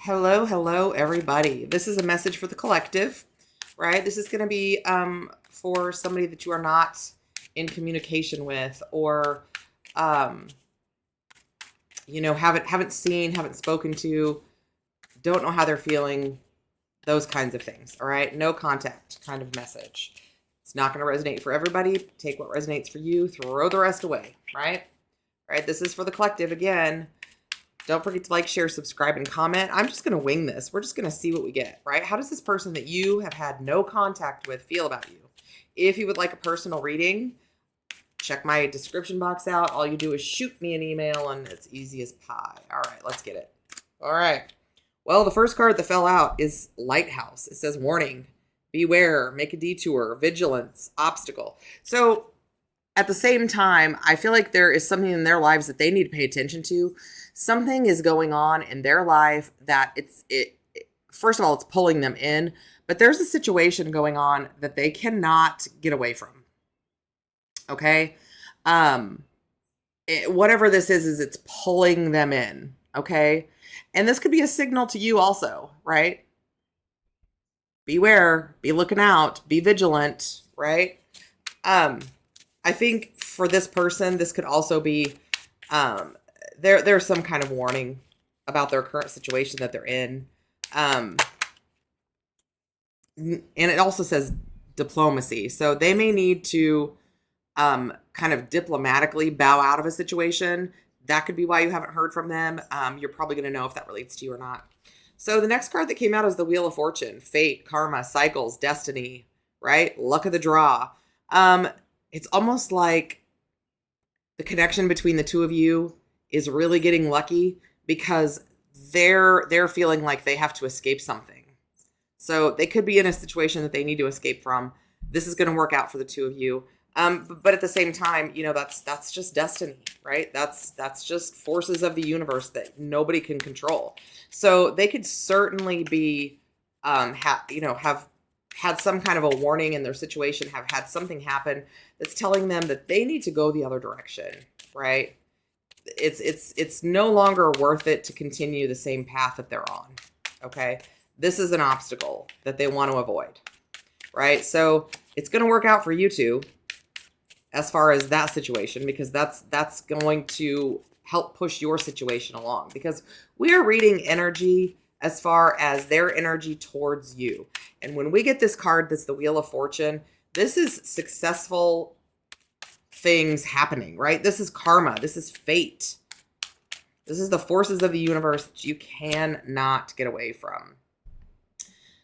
Hello, hello, everybody. This is a message for the collective, right? This is going to be for somebody that you are not in communication with, or haven't seen, haven't spoken to, don't know how they're feeling, those kinds of things. All right, no contact kind of message. It's not going to resonate for everybody. Take what resonates for you. Throw the rest away. Right. All right. This is for the collective again. Don't forget to like, share, subscribe, and comment. I'm just going to wing this. We're just going to see what we get, right? How does this person that you have had no contact with feel about you? If you would like a personal reading, check my description box out. All you do is shoot me an email, and it's easy as pie. All right, let's get it. All right. Well, the first card that fell out is Lighthouse. It says, warning, beware, make a detour, vigilance, obstacle. So at the same time, I feel like there is something in their lives that they need to pay attention to. Something is going on in their life that first of all, it's pulling them in, but there's a situation going on that they cannot get away from. Okay. Whatever this is it's pulling them in. Okay. And this could be a signal to you also, right? Beware, be looking out, be vigilant, right? I think for this person, this could also be, there's some kind of warning about their current situation that they're in. And it also says diplomacy. So they may need to kind of diplomatically bow out of a situation. That could be why you haven't heard from them. You're probably going to know if that relates to you or not. So the next card that came out is the Wheel of Fortune, fate, karma, cycles, destiny, right? Luck of the draw. It's almost like the connection between the two of you is really getting lucky because they're feeling like they have to escape something. So they could be in a situation that they need to escape from. This is going to work out for the two of you. But at the same time, that's just destiny, right? That's just forces of the universe that nobody can control. So they could certainly be, have had some kind of a warning in their situation, have had something happen that's telling them that they need to go the other direction, right? It's no longer worth it to continue the same path that they're on. Okay. This is an obstacle that they want to avoid, right? So it's going to work out for you two as far as that situation, because that's going to help push your situation along, because we are reading energy as far as their energy towards you. And when we get this card, that's the Wheel of Fortune, this is successful things happening, right? This is karma. This is fate. This is the forces of the universe that you cannot get away from.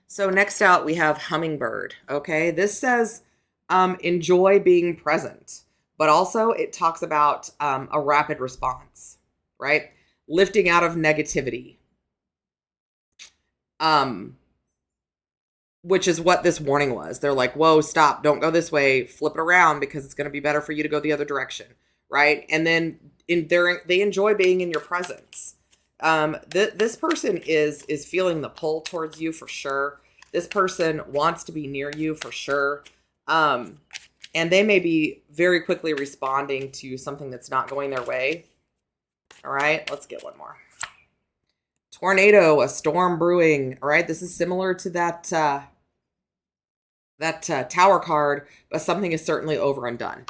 So next out, we have Hummingbird. Okay. This says, enjoy being present, but also it talks about a rapid response, right? Lifting out of negativity. Which is what this warning was. They're like, whoa, stop, don't go this way, flip it around because it's going to be better for you to go the other direction, right? And then they enjoy being in your presence. This person is feeling the pull towards you for sure. This person wants to be near you for sure. And they may be very quickly responding to something that's not going their way. All right, let's get one more. Tornado, a storm brewing. All right, this is similar to that Tower card, but something is certainly over and done.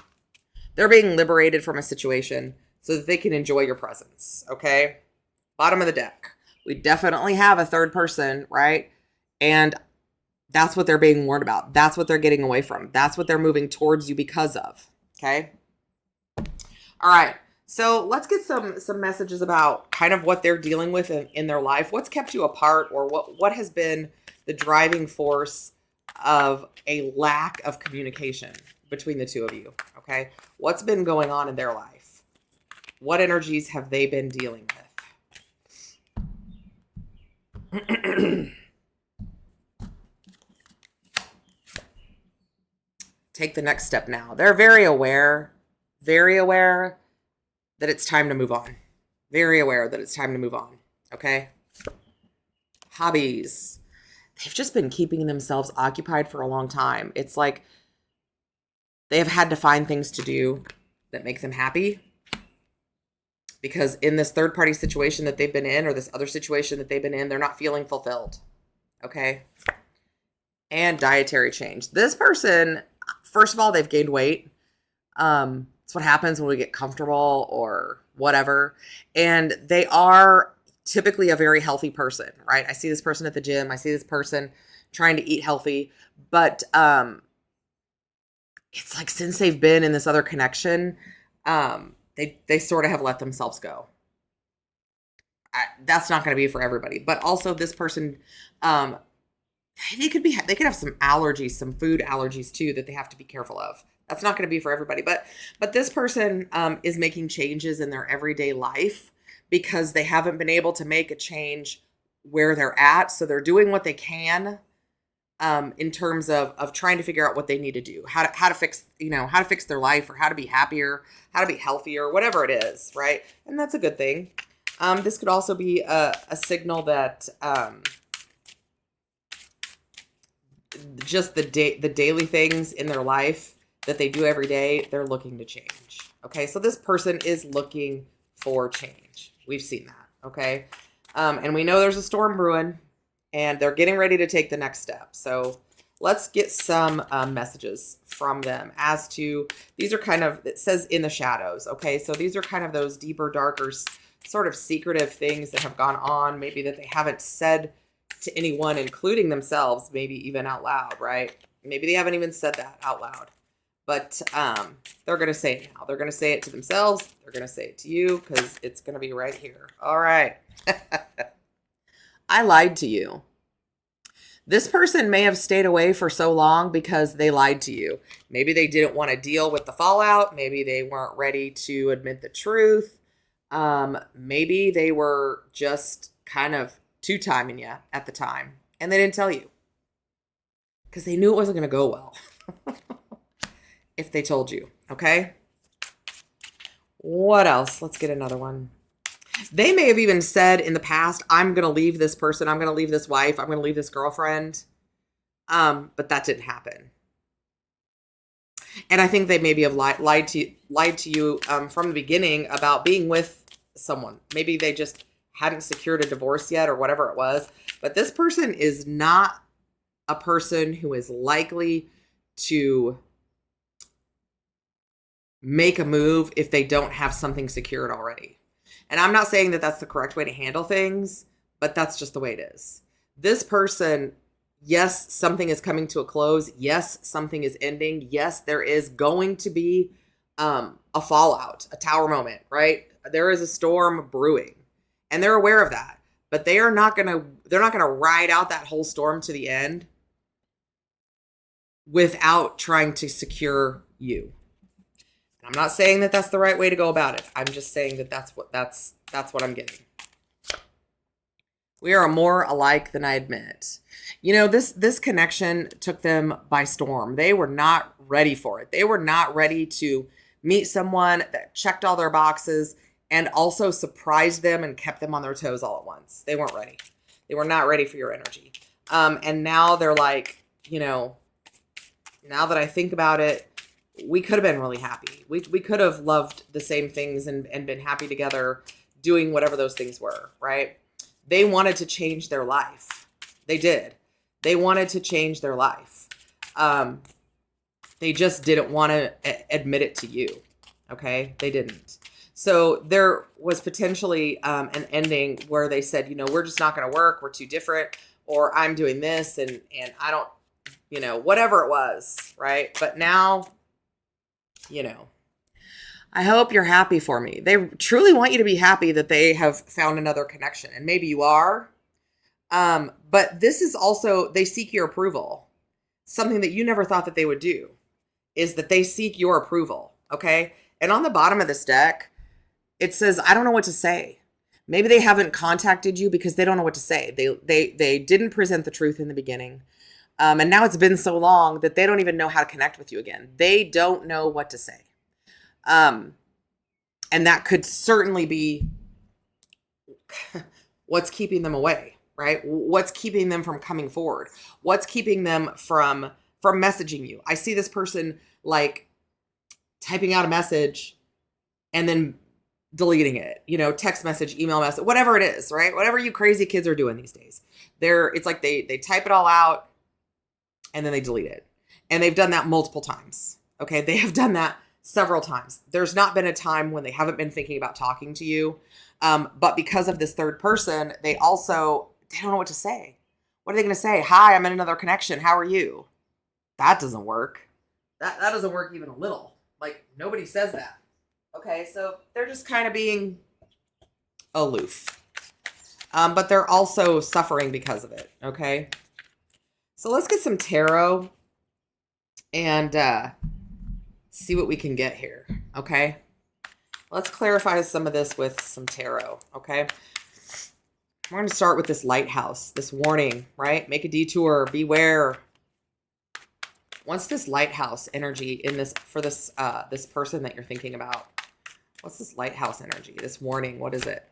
They're being liberated from a situation so that they can enjoy your presence. Okay, bottom of the deck, we definitely have a third person, right? And that's what they're being warned about. That's what they're getting away from. That's what they're moving towards you because of. Okay. All right. So let's get some messages about kind of what they're dealing with in their life. What's kept you apart, or what has been the driving force of a lack of communication between the two of you. Okay. What's been going on in their life? What energies have they been dealing with? Take the next step now. They're very aware that it's time to move on. Very aware that it's time to move on. Okay. Hobbies. They've just been keeping themselves occupied for a long time. It's like they have had to find things to do that make them happy, because in this third party situation that they've been in, or this other situation that they've been in, they're not feeling fulfilled. Okay. And dietary change. This person, first of all, they've gained weight. It's what happens when we get comfortable or whatever. And they are typically a very healthy person, right? I see this person at the gym. I see this person trying to eat healthy, but it's like since they've been in this other connection, they sort of have let themselves go. That's not going to be for everybody, but also this person, they could have some allergies, some food allergies too, that they have to be careful of. That's not going to be for everybody, but this person is making changes in their everyday life because they haven't been able to make a change where they're at. So they're doing what they can in terms of trying to figure out what they need to do, how to fix, how to fix their life, or how to be happier, how to be healthier, whatever it is, right? And that's a good thing. This could also be a signal that just the daily things in their life that they do every day, they're looking to change. Okay, so this person is looking for change. We've seen that. Okay, and we know there's a storm brewing, and they're getting ready to take the next step. So let's get some messages from them as to, these are kind of, it says in the shadows. Okay, so these are kind of those deeper, darker, sort of secretive things that have gone on, maybe that they haven't said to anyone, including themselves, maybe even out loud, right? Maybe they haven't even said that out loud, but they're going to say it now. They're going to say it to themselves. They're going to say it to you because it's going to be right here. All right. I lied to you. This person may have stayed away for so long because they lied to you. Maybe they didn't want to deal with the fallout. Maybe they weren't ready to admit the truth. Maybe they were just kind of two-timing you at the time, and they didn't tell you because they knew it wasn't going to go well if they told you. Okay. What else? Let's get another one. They may have even said in the past, I'm going to leave this person. I'm going to leave this wife. I'm going to leave this girlfriend. But that didn't happen. And I think they maybe have lied to you from the beginning about being with someone. Maybe they just hadn't secured a divorce yet or whatever it was. But this person is not a person who is likely to make a move if they don't have something secured already. And I'm not saying that that's the correct way to handle things, but that's just the way it is. This person, yes, something is coming to a close. Yes, something is ending. Yes, there is going to be a fallout, a tower moment, right? There is a storm brewing, and they're aware of that. But they're not gonna ride out that whole storm to the end without trying to secure you. I'm not saying that that's the right way to go about it. I'm just saying that that's what I'm getting. We are more alike than I admit. This connection took them by storm. They were not ready for it. They were not ready to meet someone that checked all their boxes and also surprised them and kept them on their toes all at once. They weren't ready. They were not ready for your energy. And now they're like, now that I think about it, we could have been really happy. We could have loved the same things and been happy together doing whatever those things were, right? They wanted to change their life. They did. They wanted to change their life. They just didn't want to admit it to you, okay? They didn't. So there was potentially an ending where they said, we're just not going to work. We're too different. Or I'm doing this and I don't, whatever it was, right? But now, I hope you're happy for me. They truly want you to be happy that they have found another connection. And maybe you are. But this is also, they seek your approval. Something that you never thought that they would do is that they seek your approval. Okay. And on the bottom of this deck, it says, I don't know what to say. Maybe they haven't contacted you because they don't know what to say. They didn't present the truth in the beginning. And now it's been so long that they don't even know how to connect with you again. They don't know what to say. And that could certainly be what's keeping them away, right? What's keeping them from coming forward? What's keeping them from messaging you? I see this person like typing out a message and then deleting it, you know, text message, email message, whatever it is, right? Whatever you crazy kids are doing these days. It's like they type it all out and then they delete it. And they've done that multiple times. Okay. They have done that several times. There's not been a time when they haven't been thinking about talking to you. But because of this third person, they don't know what to say. What are they going to say? Hi, I'm in another connection. How are you? That doesn't work. That doesn't work even a little. Like, nobody says that. Okay, so they're just kind of being aloof. But they're also suffering because of it, okay? So let's get some tarot and see what we can get here, okay? Let's clarify some of this with some tarot, okay? We're going to start with this lighthouse, this warning, right? Make a detour, beware. What's this lighthouse energy in this for this this person that you're thinking about? What's this lighthouse energy? This warning, what is it?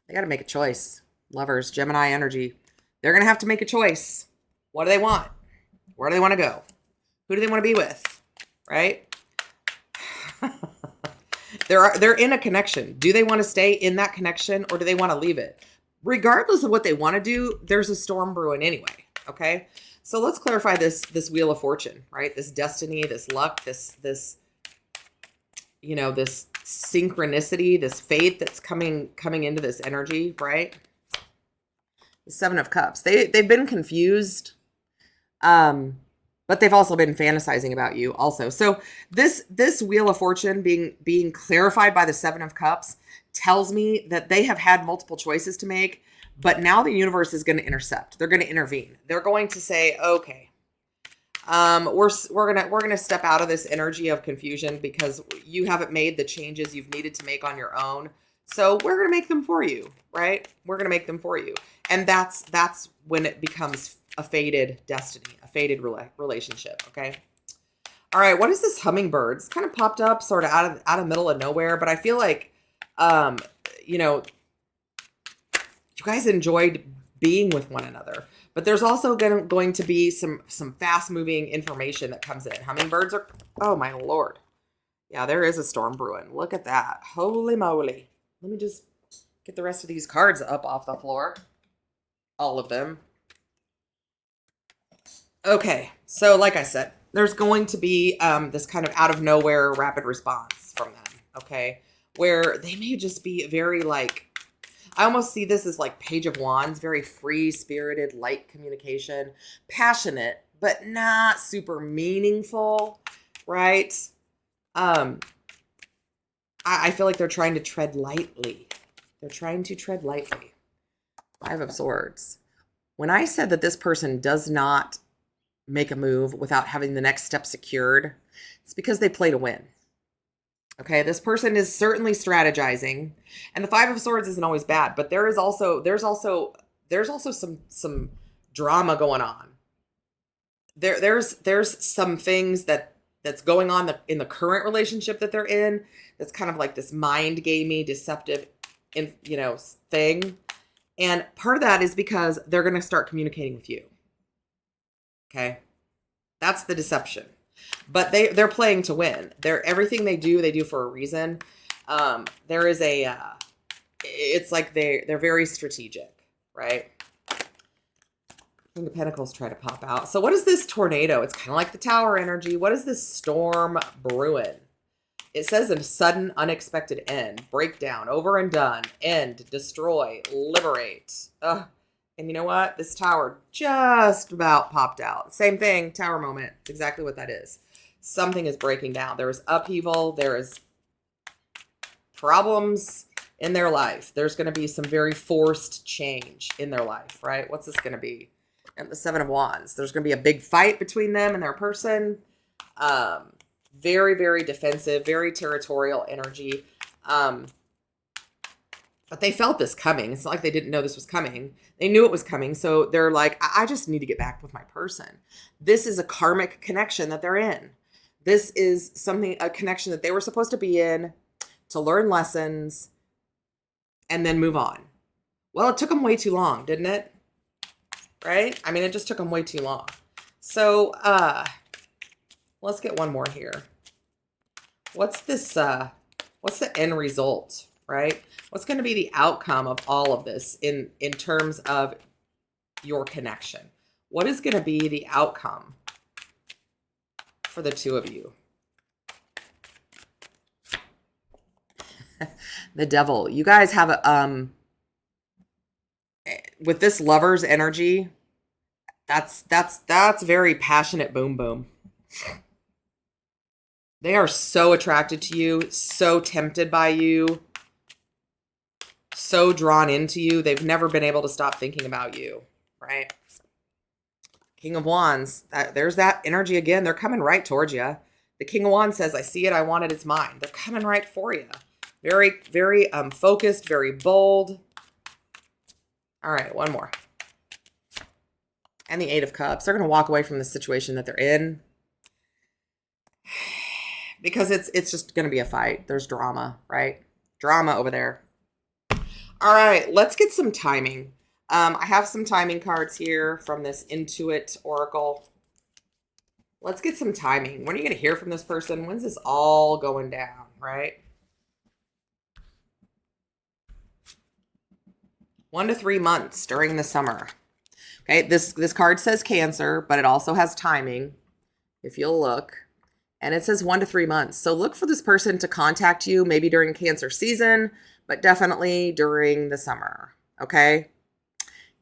They got to make a choice. Lovers, Gemini energy. They're going to have to make a choice. What do they want? Where do they want to go? Who do they want to be with? Right? They're in a connection. Do they want to stay in that connection or do they want to leave it? Regardless of what they want to do, there's a storm brewing anyway. Okay. So let's clarify this Wheel of Fortune, right? This destiny, this luck, this, you know, this synchronicity, this fate that's coming into this energy, right? The Seven of Cups. They've been confused. But they've also been fantasizing about you also. So this Wheel of Fortune being clarified by the Seven of Cups tells me that they have had multiple choices to make, but now the universe is going to intercept. They're going to intervene. They're going to say, okay, we're gonna step out of this energy of confusion because you haven't made the changes you've needed to make on your own. So we're gonna make them for you, right? We're gonna make them for you, and that's when it becomes a fated destiny, a fated relationship. Okay. All right. What is this hummingbird? It's kind of popped up sort of out of middle of nowhere, but I feel like, you know, you guys enjoyed being with one another, but there's also going to be some fast moving information that comes in. Hummingbirds are, oh my Lord. Yeah, there is a storm brewing. Look at that. Holy moly. Let me just get the rest of these cards up off the floor. All of them. Okay, so like I said, there's going to be this kind of out of nowhere rapid response from them, okay? Where they may just be very like, I almost see this as like Page of Wands, very free-spirited, light communication, passionate, but not super meaningful, right? I feel like they're trying to tread lightly. They're trying to tread lightly. Five of Swords. When I said that this person does not make a move without having the next step secured, it's because they play to win. Okay, this person is certainly strategizing, and the Five of Swords isn't always bad, but there's also some drama going on. There's some things that's going on in the current relationship that they're in. That's kind of like this mind gamey, deceptive, thing, and part of that is because they're going to start communicating with you. Okay, that's the deception. But they're playing to win. Everything they do for a reason. There is it's like they're very strategic, right? King of Pentacles try to pop out. So what is this tornado? It's kind of like the Tower energy. What is this storm brewing? It says a sudden, unexpected end, breakdown, over and done, end, destroy, liberate. Ugh. And you know what? This tower just about popped out. Same thing, tower moment. It's exactly what that is. Something is breaking down. There is upheaval. There is problems in their life. There's going to be some very forced change in their life, right? What's this going to be? And the Seven of Wands. There's going to be a big fight between them and their person. Very, very defensive, very territorial energy. But they felt this coming. It's not like they didn't know this was coming. They knew it was coming. So they're like, I just need to get back with my person. This is a karmic connection that they're in. This is a connection that they were supposed to be in to learn lessons and then move on. Well, it took them way too long, didn't it? Right? I mean, it just took them way too long. So let's get one more here. What's this What's the end result, right? What's going to be the outcome of all of this in terms of your connection? What is going to be the outcome for the two of you? The Devil. You guys have a with this Lover's energy, that's very passionate boom boom. They are so attracted to you, so tempted by you, so drawn into you. They've never been able to stop thinking about you, right? King of Wands, there's that energy again. They're coming right towards you. The King of Wands says, I see it, I want it, it's mine. They're coming right for you. Very, very focused, very bold. All right, one more. And the Eight of Cups. They're going to walk away from the situation that they're in because it's just going to be a fight. There's drama, right? Drama over there. All right, let's get some timing. I have some timing cards here from this Intuit Oracle. Let's get some timing. When are you going to hear from this person? When's this all going down, right? 1 to 3 months during the summer. Okay, this card says Cancer, but it also has timing, if you'll look. And it says 1 to 3 months. So look for this person to contact you maybe during Cancer season, but definitely during the summer, okay?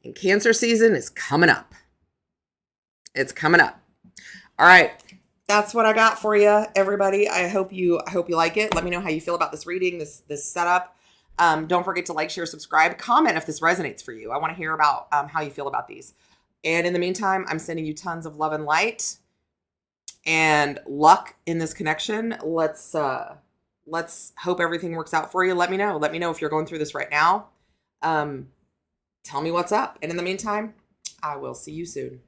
And Cancer season is coming up. It's coming up. All right, that's what I got for you, everybody. I hope you like it. Let me know how you feel about this reading, this setup. Don't forget to like, share, subscribe, comment if this resonates for you. I want to hear about how you feel about these. And in the meantime, I'm sending you tons of love and light and luck in this connection. Let's hope everything works out for you. Let me know. Let me know if you're going through this right now. Tell me what's up. And in the meantime, I will see you soon.